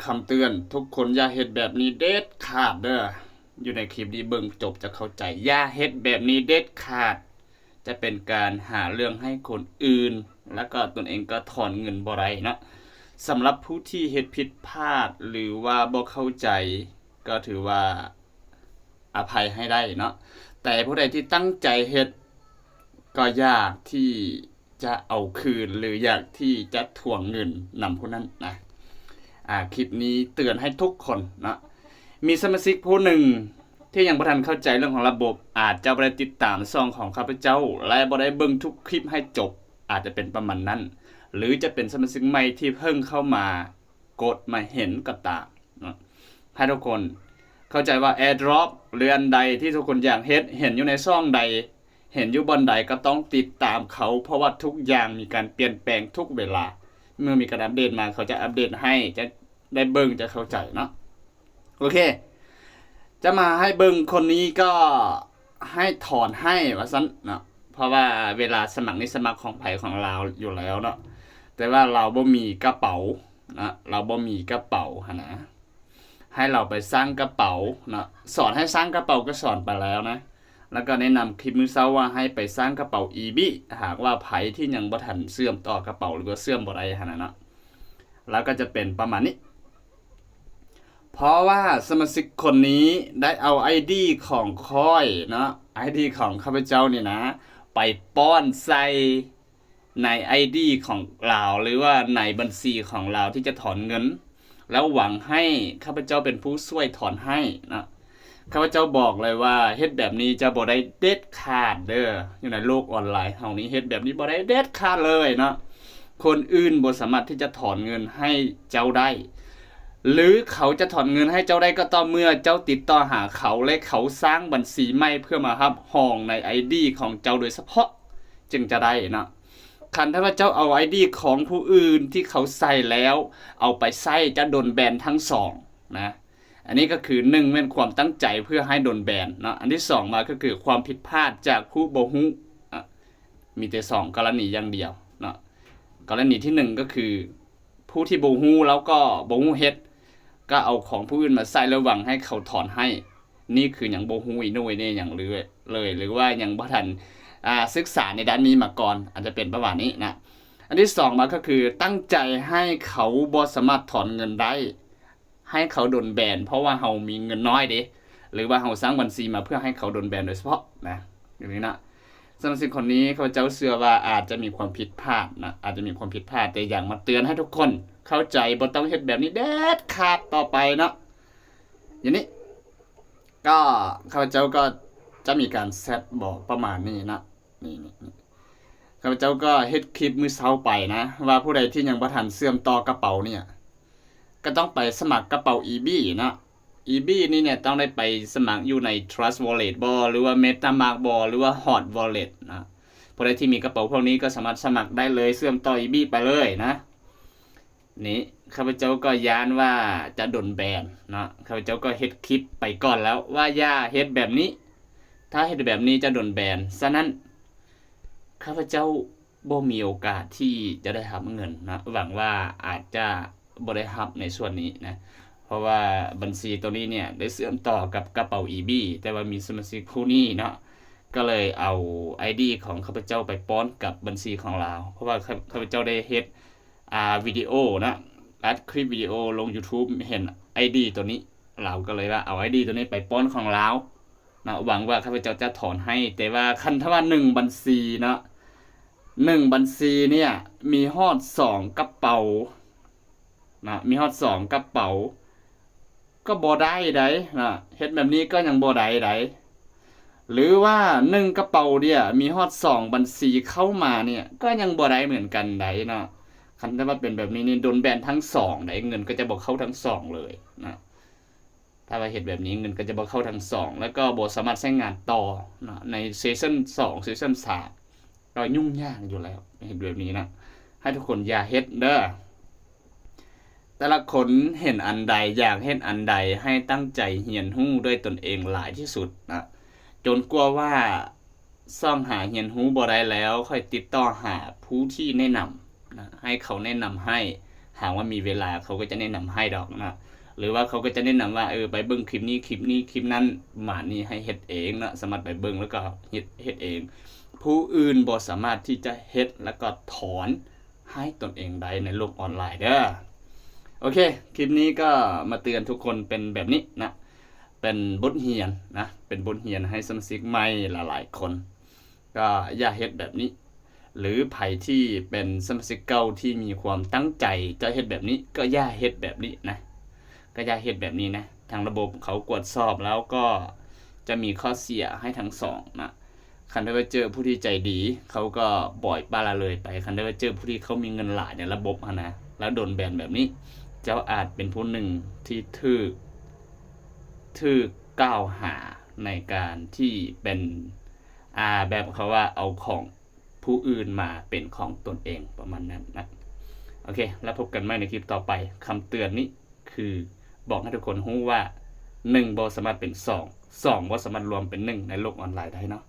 คำเตือนทุกคนอย่าเฮ็ดแบบนี้เด็ดขาดเด้ออยู่ในคลิปนี้เบิ่งจบจะเข้าใจอย่าเฮ็ดแบบนี้เด็ดขาดจะเป็นการหาเรื่องให้คนอื่นแล้วก็ตนเองก็ถอนเงินบ่ได้เนาะสำหรับผู้ที่เฮ็ดผิดพลาดหรือว่าบ่เข้าใจก็ถือว่าอภัยให้ได้เนาะแต่ผู้ใดที่ตั้งใจเฮ็ดก็ยากที่จะเอาคืนหรืออยากที่จะทวงเงินนำผู้นั้นนะคลิปนี้เตือนให้ทุกคนนะมีสมาชิกผู้หนึ่งที่ยังบ่ทันเข้าใจเรื่องของระบบอาจจะบ่ได้ติดตามช่องของข้าพเจ้าและบ่ได้เบิ่งทุกคลิปให้จบอาจจะเป็นประมาณนั้นหรือจะเป็นสมาชิกใหม่ที่เพิ่งเข้ามากดมาเห็นก็ตามนะให้ทุกคนเข้าใจว่า AirDrop หรืออันใดที่ทุกคนอยากเห็นอยู่ในช่องใดเห็นอยู่บนใดก็ต้องติดตามเขาเพราะว่าทุกอย่างมีการเปลี่ยนแปลงทุกเวลาเมื่อมีการอัปเดตมาเขาจะอัปเดตให้จะได้เบิ่งจะเข้าใจเนาะโอเคจะมาให้เบิ่งคนนี้ก็ให้ถอนให้ว่าซั่นเนาะเพราะว่าเวลาสมัครนี่สมัครของไผของเราอยู่แล้วเนาะแต่ว่าเราบ่มีกระเป๋านะเราบ่มีกระเป๋าหั่นนะให้เราไปสร้างกระเป๋าเนาะสอนให้สร้างกระเป๋าก็สอนไปแล้วนะแล้วก็แนะนำคลิปมื้อเช้าว่าให้ไปสร้างกระเป๋า EBI หากว่าไผที่ยังบ่ทันเชื่อมต่อกระเป๋าหรือว่าเชื่อมบ่ได้หั่นน่ะเนาะแล้วก็จะเป็นประมาณนี้เพราะว่าสมาชิกคนนี้ได้เอา ID ของค่อยเนาะ ID ของข้าพเจ้านี่นะไปป้อนใส่ใน ID ของเราหรือว่าในบัญชีของเราที่จะถอนเงินแล้วหวังให้ข้าพเจ้าเป็นผู้ช่วยถอนให้นะข้าพเจ้าบอกเลยว่าเฮ็ดแบบนี้จะบ่ได้เด็ดขาดเด้ออยู่ในโลกออนไลน์เฮานี้เฮ็ดแบบนี้บ่ได้เด็ดขาดเลยเนาะคนอื่นบ่สามารถที่จะถอนเงินให้เจ้าได้หรือเขาจะถอนเงินให้เจ้าได้ก็ต่อเมื่อเจ้าติดต่อหาเขาและเขาสร้างบัญชีใหม่เพื่อมารับห้องใน ID ของเจ้าโดยเฉพาะจึงจะได้เนาะคันถ้าว่าเจ้าเอา ID ของผู้อื่นที่เขาใส่แล้วเอาไปใช้จะโดนแบนทั้ง2นะอันนี้ก็คือ1เป็นความตั้งใจเพื่อให้โดนแบนเนาะอันที่2มาก็คือความผิดพลาดจากผู้บ่ฮู้มีแต่2กรณีอย่างเดียวเนาะกรณีที่1ก็คือผู้ที่บ่ฮู้แล้วก็บ่ฮู้เฮ็ดก็เอาของผู้อื่นมาใส่แล้วหวังให้เขาถอนให้นี่คือหยังบ่ฮู้อีโน่อีเน่หยังเลยหรือว่ายังบ่ทันศึกษาในด้านนี้มาก่อนอาจจะเป็นประมาณนี้นะอันที่2มาก็คือตั้งใจให้เขาบ่สามารถถอนเงินได้ให้เขาโดนแบนเพราะว่าเฮามีเงินน้อยเด้หรือว่าเฮาสร้างบัญชีมาเพื่อให้เขาโดนแบนโดยเฉพาะนะอย่างนี้นะสำหรับสิ่งคนนี้เขาเจ้าเชื่อว่าอาจจะมีความผิดพลาดนะอาจจะมีความผิดพลาดแต่อย่างมาเตือนให้ทุกคนเข้าใจบ่ต้องเฮ็ดแบบนี้เด็ดขาดต่อไปเนาะอย่างนี้ก็ข้าพเจ้าก็จะมีการเซตบอกประมาณนี้นะนี่ข้าพเจ้าก็เฮ็ดคลิปมื้อเช้าไปนะว่าผู้ใดที่ยังบ่ทันเชื่อมต่อกระเป๋าเนี่ยก็ต้องไปสมัครกระเป๋า EBI นะ EBI นี่เนี่ยต้องได้ไปสมัครอยู่ใน Trust Wallet บ่หรือว่า MetaMask บ่หรือว่า Hot Wallet นะผู้ใดที่มีกระเป๋าพวกนี้ก็สามารถสมัครได้เลยเชื่อมต่อ EBI ไปเลยนะนี่ข้าพเจ้าก็ย้านว่าจะโดนแบนนะข้าพเจ้าก็เฮ็ดคลิปไปก่อนแล้วว่าอย่าเฮ็ดแบบนี้ถ้าเฮ็ดแบบนี้จะโดนแบนฉะนั้นข้าพเจ้าบ่มีโอกาสที่จะได้รับเงินนะหวังว่าอาจจะบ่ได้รับในส่วนนี้นะเพราะว่าบัญชีตัวนี้เนี่ยได้เชื่อมต่อกับกระเป๋า EBI แต่ว่ามีสมาชิกผู้นี้เนาะก็เลยเอา ID ของข้าพเจ้าไปป้อนกับบัญชีของเราเพราะว่าข้าพเจ้าได้เฮ็ดวิดีโอนะอัดคลิปวิดีโอลง YouTube เห็น ID ตัวนี้เราก็เลยว่าเอา ID ตัวนี้ไปป้อนของเรานะหวังว่าข้าพเจ้าจะถอนให้แต่ว่าคันถ้าว่า1บัญชีเนาะ1บัญชีเนี่ยมีฮอด2กระเป๋านะมีฮอด2กระเป๋าก็บ่ได้นะเฮ็ดแบบนี้ก็ยังบ่ได้หรือว่า1กระเป๋าเนี่ยมีฮอด2บัญชีเข้ามาเนี่ยก็ยังบ่ได้เหมือนกันได้เนาะคันถ้าว่าเป็นแบบนี้นี่โดนแบนทั้ง2ได้เงินก็จะบ่เข้าทั้ง2เลยนะถ้าว่าเฮ็ดแบบนี้เงินก็จะบ่เข้าทั้ง2แล้วก็บ่สามารถใช้งานต่อนะในซีซั่น2ซีซั่น3ก็ยุ่งยากอยู่แล้วเฮ็ดแบบนี้นะให้ทุกคนอย่าเฮ็ดเด้อแต่ละคนเห็นอันใดอยากเฮ็ดอันใดให้ตั้งใจเรียนรู้ด้วยตนเองหลายที่สุดนะจนกว่าว่าซ่องหาเรียนรู้บ่ได้แล้วค่อยติดต่อหาผู้ที่แนะนำนะให้เขาแนะนำให้ หากว่ามีเวลาเขาก็จะแนะนำให้ดอกนะหรือว่าเขาก็จะแนะนำว่าไปเบิ่งคลิปนี้คลิปนี้คลิปนั้นมานี่ให้เฮ็ดเองนะสามารถไปเบิ่งแล้วก็เฮ็ดเอง ผู้อื่นบ่สามารถที่จะเฮ็ดแล้วก็ถอนให้ตนเองได้ในโลกออนไลน์เด้อโอเคคลิปนี้ก็มาเตือนทุกคนเป็นแบบนี้นะเป็นบทเรียนนะเป็นบทเรียนให้สมาชิกใหม่หลายๆคนก็อย่าเฮ็ดแบบนี้หรือไผที่เป็นสมาชิกเก่าที่มีความตั้งใจจะเฮ็ดแบบนี้ก็อย่าเฮ็ดแบบนี้นะก็อย่าเฮ็ดแบบนี้นะทางระบบเขาตรวจสอบแล้วก็จะมีข้อเสียให้ทั้งสองนะคันได้ไปเจอผู้ที่ใจดีเขาก็ปล่อยปละเลยไปคันได้ไปเจอผู้ที่เขามีเงินหลายในระบบนะแล้วโดนแบนแบบนี้เจ้าอาจเป็นผู้หนึ่งที่ถูกกล่าวหาในการที่เป็นแบบเขาว่าเอาของผู้อื่นมาเป็นของตนเองประมาณนั้นนะโอเคแล้วพบกันใหม่ในคลิปต่อไปคำเตือนนี้คือบอกให้ทุกคนรู้ว่า1บ่สามารถเป็น2 2บ่สามารถรวมเป็น1ในโลกออนไลน์ได้เนาะ